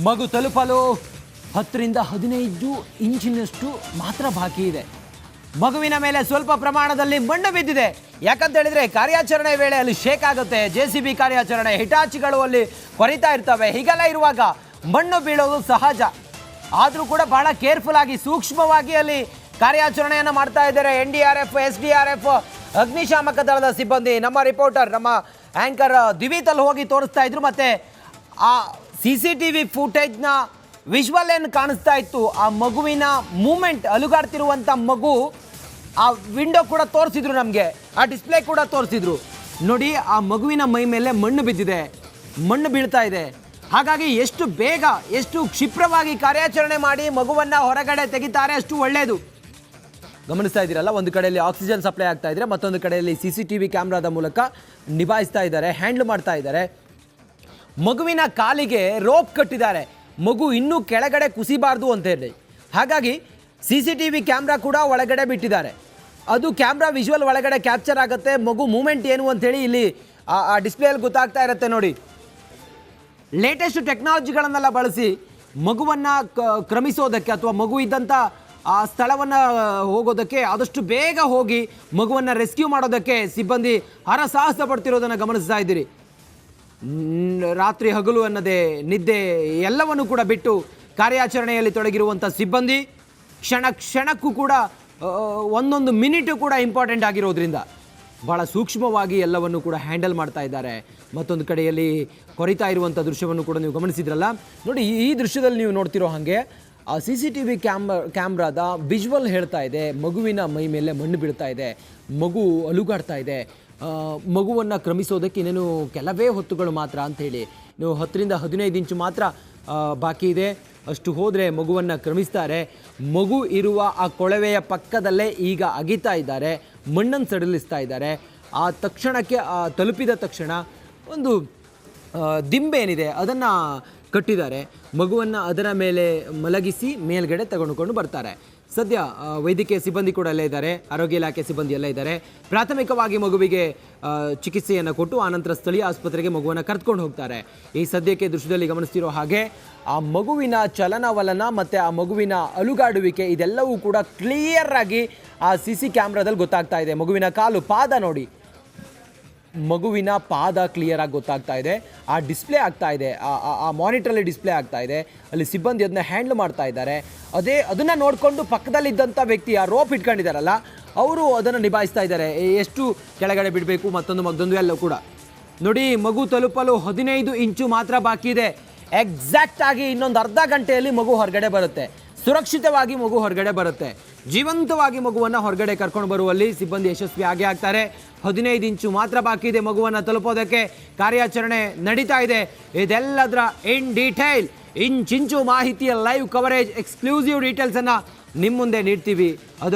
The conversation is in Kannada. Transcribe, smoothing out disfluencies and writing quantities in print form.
ಮಗು ತಲುಪಲು 10ರಿಂದ 15 ಇಂಚಿನಷ್ಟು ಮಾತ್ರ ಬಾಕಿ ಇದೆ. ಮಗುವಿನ ಮೇಲೆ ಸ್ವಲ್ಪ ಪ್ರಮಾಣದಲ್ಲಿ ಮಣ್ಣು ಬಿದ್ದಿದೆ. ಯಾಕಂತ ಹೇಳಿದ್ರೆ ಕಾರ್ಯಾಚರಣೆ ವೇಳೆ ಅಲ್ಲಿ ಶೇಕ್ ಆಗುತ್ತೆ. JCB ಕಾರ್ಯಾಚರಣೆ, ಹಿಟಾಚಿಗಳು ಅಲ್ಲಿ ಕೊರಿತಾ ಇರ್ತವೆ. ಹೀಗೆಲ್ಲ ಇರುವಾಗ ಮಣ್ಣು ಬೀಳೋದು ಸಹಜ. ಆದರೂ ಕೂಡ ಬಹಳ ಕೇರ್ಫುಲ್ ಆಗಿ ಸೂಕ್ಷ್ಮವಾಗಿ ಅಲ್ಲಿ ಕಾರ್ಯಾಚರಣೆಯನ್ನು ಮಾಡ್ತಾ ಇದ್ದಾರೆ NDRF, SDRF, ಅಗ್ನಿಶಾಮಕ ದಳದ ಸಿಬ್ಬಂದಿ. ನಮ್ಮ ರಿಪೋರ್ಟರ್, ನಮ್ಮ ಆ್ಯಂಕರ್ ದಿವಿತಲ್ಲಿ ಹೋಗಿ ತೋರಿಸ್ತಾ ಇದ್ರು. ಮತ್ತು ಆ CCTV ಫುಟೇಜ್ನ ವಿಜುವಲ್ ಏನು ಕಾಣಿಸ್ತಾ ಇತ್ತು, ಆ ಮಗುವಿನ ಮೂಮೆಂಟ್, ಅಲುಗಾಡ್ತಿರುವಂಥ ಮಗು, ಆ ವಿಂಡೋ ಕೂಡ ತೋರಿಸಿದ್ರು ನಮಗೆ, ಆ ಡಿಸ್ಪ್ಲೇ ಕೂಡ ತೋರಿಸಿದ್ರು. ನೋಡಿ, ಆ ಮಗುವಿನ ಮೈ ಮೇಲೆ ಮಣ್ಣು ಬಿದ್ದಿದೆ, ಮಣ್ಣು ಬೀಳ್ತಾ ಇದೆ. ಹಾಗಾಗಿ ಎಷ್ಟು ಬೇಗ, ಎಷ್ಟು ಕ್ಷಿಪ್ರವಾಗಿ ಕಾರ್ಯಾಚರಣೆ ಮಾಡಿ ಮಗುವನ್ನು ಹೊರಗಡೆ ತೆಗಿತಾರೆ ಅಷ್ಟು ಒಳ್ಳೆಯದು. ಗಮನಿಸ್ತಾ ಇದ್ದೀರಲ್ಲ, ಒಂದು ಕಡೆಯಲ್ಲಿ ಆಕ್ಸಿಜನ್ ಸಪ್ಲೈ ಆಗ್ತಾ ಇದ್ರೆ, ಮತ್ತೊಂದು ಕಡೆಯಲ್ಲಿ CCTV ಕ್ಯಾಮ್ರಾದ ಮೂಲಕ ನಿಭಾಯಿಸ್ತಾ ಇದ್ದಾರೆ, ಹ್ಯಾಂಡ್ಲ್ ಮಾಡ್ತಾ ಇದ್ದಾರೆ. ಮಗುವಿನ ಕಾಲಿಗೆ ರೋಪ್ ಕಟ್ಟಿದ್ದಾರೆ, ಮಗು ಇನ್ನೂ ಕೆಳಗಡೆ ಕುಸಿಬಾರ್ದು ಅಂತ ಹೇಳಿ. ಹಾಗಾಗಿ CCTV ಕ್ಯಾಮ್ರಾ ಕೂಡ ಒಳಗಡೆ ಬಿಟ್ಟಿದ್ದಾರೆ. ಅದು ಕ್ಯಾಮ್ರಾ ವಿಜುವಲ್ ಒಳಗಡೆ ಕ್ಯಾಪ್ಚರ್ ಆಗುತ್ತೆ. ಮಗು ಮೂಮೆಂಟ್ ಏನು ಅಂಥೇಳಿ ಇಲ್ಲಿ ಆ ಡಿಸ್ಪ್ಲೇಯಲ್ಲಿ ಗೊತ್ತಾಗ್ತಾ ಇರುತ್ತೆ. ನೋಡಿ, ಲೇಟೆಸ್ಟ್ ಟೆಕ್ನಾಲಜಿಗಳನ್ನೆಲ್ಲ ಬಳಸಿ ಮಗುವನ್ನು ಕ್ರಮಿಸೋದಕ್ಕೆ ಅಥವಾ ಮಗು ಇದ್ದಂಥ ಆ ಸ್ಥಳವನ್ನು ಹೋಗೋದಕ್ಕೆ, ಆದಷ್ಟು ಬೇಗ ಹೋಗಿ ಮಗುವನ್ನು ರೆಸ್ಕ್ಯೂ ಮಾಡೋದಕ್ಕೆ ಸಿಬ್ಬಂದಿ ಹರಸಾಹಸ ಪಡ್ತಿರೋದನ್ನು ಗಮನಿಸ್ತಾ ಇದ್ದೀರಿ. ರಾತ್ರಿ ಹಗಲು ಅನ್ನದೇ ನಿದ್ದೆ ಎಲ್ಲವನ್ನು ಕೂಡ ಬಿಟ್ಟು ಕಾರ್ಯಾಚರಣೆಯಲ್ಲಿ ತೊಡಗಿರುವಂಥ ಸಿಬ್ಬಂದಿ ಕ್ಷಣಕ್ಕೂ ಕೂಡ ಒಂದೊಂದು ಮಿನಿಟು ಕೂಡ ಇಂಪಾರ್ಟೆಂಟ್ ಆಗಿರೋದ್ರಿಂದ ಭಾಳ ಸೂಕ್ಷ್ಮವಾಗಿ ಎಲ್ಲವನ್ನು ಕೂಡ ಹ್ಯಾಂಡಲ್ ಮಾಡ್ತಾ ಇದ್ದಾರೆ. ಮತ್ತೊಂದು ಕಡೆಯಲ್ಲಿ ಕೊರಿತಾ ಇರುವಂಥ ದೃಶ್ಯವನ್ನು ಕೂಡ ನೀವು ಗಮನಿಸಿದ್ರಲ್ಲ. ನೋಡಿ, ಈ ದೃಶ್ಯದಲ್ಲಿ ನೀವು ನೋಡ್ತಿರೋ ಹಾಗೆ ಆ CCTV ಕ್ಯಾಮ್ರಾದ ವಿಜುವಲ್ ಹೇಳ್ತಾ ಇದೆ, ಮಗುವಿನ ಮೈ ಮೇಲೆ ಮಣ್ಣು ಬೀಳ್ತಾ ಇದೆ, ಮಗು ಅಲುಗಾಡ್ತಾ ಇದೆ. ಮಗುವನ್ನು ಕ್ರಮಿಸೋದಕ್ಕೆ ಇನ್ನೇನು ಕೆಲವೇ ಹೊತ್ತುಗಳು ಮಾತ್ರ ಅಂಥೇಳಿ, ನೀವು 10ರಿಂದ 15 ಇಂಚು ಮಾತ್ರ ಬಾಕಿ ಇದೆ. ಅಷ್ಟು ಹೋದರೆ ಮಗುವನ್ನು ಕ್ರಮಿಸ್ತಾರೆ. ಮಗು ಇರುವ ಆ ಕೊಳವೆಯ ಪಕ್ಕದಲ್ಲೇ ಈಗ ಅಗಿತಾ ಇದ್ದಾರೆ, ಮಣ್ಣನ್ನು ಸಡಿಲಿಸ್ತಾ ಇದ್ದಾರೆ. ಆ ತಕ್ಷಣಕ್ಕೆ ತಲುಪಿದ ತಕ್ಷಣ ಒಂದು ದಿಂಬೆ ಏನಿದೆ ಅದನ್ನು ಕಟ್ಟಿದ್ದಾರೆ. ಮಗುವನ್ನು ಅದರ ಮೇಲೆ ಮಲಗಿಸಿ ಮೇಲ್ಗಡೆ ತಗೊಂಡುಕೊಂಡು ಬರ್ತಾರೆ. ಸದ್ಯ ವೈದ್ಯಕೀಯ ಸಿಬ್ಬಂದಿ ಕೂಡ ಎಲ್ಲ ಇದ್ದಾರೆ, ಆರೋಗ್ಯ ಇಲಾಖೆ ಸಿಬ್ಬಂದಿ ಎಲ್ಲ ಇದ್ದಾರೆ. ಪ್ರಾಥಮಿಕವಾಗಿ ಮಗುವಿಗೆ ಚಿಕಿತ್ಸೆಯನ್ನು ಕೊಟ್ಟು ಆನಂತರ ಸ್ಥಳೀಯ ಆಸ್ಪತ್ರೆಗೆ ಮಗುವನ್ನು ಕರೆದುಕೊಂಡು ಹೋಗ್ತಾರೆ. ಈ ಸದ್ಯಕ್ಕೆ ದೃಶ್ಯದಲ್ಲಿ ಗಮನಿಸ್ತಿರೋ ಹಾಗೆ ಆ ಮಗುವಿನ ಚಲನವಲನ ಮತ್ತು ಆ ಮಗುವಿನ ಅಲುಗಾಡುವಿಕೆ ಇದೆಲ್ಲವೂ ಕೂಡ ಕ್ಲಿಯರ್ ಆಗಿ ಆ CC ಕ್ಯಾಮ್ರಾದಲ್ಲಿ ಗೊತ್ತಾಗ್ತಾ ಇದೆ. ಮಗುವಿನ ಕಾಲು, ಪಾದ ನೋಡಿ, ಮಗುವಿನ ಪಾದ ಕ್ಲಿಯರ್ ಆಗಿ ಗೊತ್ತಾಗ್ತಾ ಇದೆ. ಆ ಡಿಸ್ಪ್ಲೇ ಆಗ್ತಾ ಇದೆ, ಆ ಮಾನಿಟ್ರಲ್ಲಿ ಡಿಸ್ಪ್ಲೇ ಆಗ್ತಾ ಇದೆ. ಅಲ್ಲಿ ಸಿಬ್ಬಂದಿ ಅದನ್ನ ಹ್ಯಾಂಡಲ್ ಮಾಡ್ತಾ ಇದ್ದಾರೆ. ಅದನ್ನು ನೋಡಿಕೊಂಡು ಪಕ್ಕದಲ್ಲಿದ್ದಂಥ ವ್ಯಕ್ತಿ, ಆ ರೋಪ್ ಇಟ್ಕೊಂಡಿದ್ದಾರಲ್ಲ, ಅವರು ಅದನ್ನು ನಿಭಾಯಿಸ್ತಾ ಇದ್ದಾರೆ. ಎಷ್ಟು ಕೆಳಗಡೆ ಬಿಡಬೇಕು, ಮತ್ತೊಂದು ಎಲ್ಲ ಕೂಡ ನೋಡಿ. ಮಗು ತಲುಪಲು 15 ಇಂಚು ಮಾತ್ರ ಬಾಕಿ ಇದೆ. ಎಕ್ಸಾಕ್ಟ್ ಆಗಿ ಇನ್ನೊಂದು ಅರ್ಧ ಗಂಟೆಯಲ್ಲಿ ಮಗು ಹೊರಗಡೆ ಬರುತ್ತೆ. ಸುರಕ್ಷಿತವಾಗಿ ಮಗು ಹೊರಗಡೆ ಬರುತ್ತೆ. ಜೀವಂತವಾಗಿ ಮಗುವನ್ನು ಹೊರಗಡೆ ಕರ್ಕೊಂಡು ಬರುವಲ್ಲಿ ಸಿಬ್ಬಂದಿ ಯಶಸ್ವಿ ಆಗೇ ಆಗ್ತಾರೆ. 15 ಇಂಚು ಮಾತ್ರ ಬಾಕಿ ಇದೆ ಮಗುವನ್ನು ತಲುಪೋದಕ್ಕೆ. ಕಾರ್ಯಾಚರಣೆ ನಡೀತಾ ಇದೆ. ಇದೆಲ್ಲದರ ಇನ್ ಡೀಟೇಲ್, ಇಂಚಿಂಚು ಮಾಹಿತಿಯ ಲೈವ್ ಕವರೇಜ್, ಎಕ್ಸ್ಕ್ಲೂಸಿವ್ ಡೀಟೇಲ್ಸನ್ನು ನಿಮ್ಮ ಮುಂದೆ ನೀಡ್ತೀವಿ. ಅದು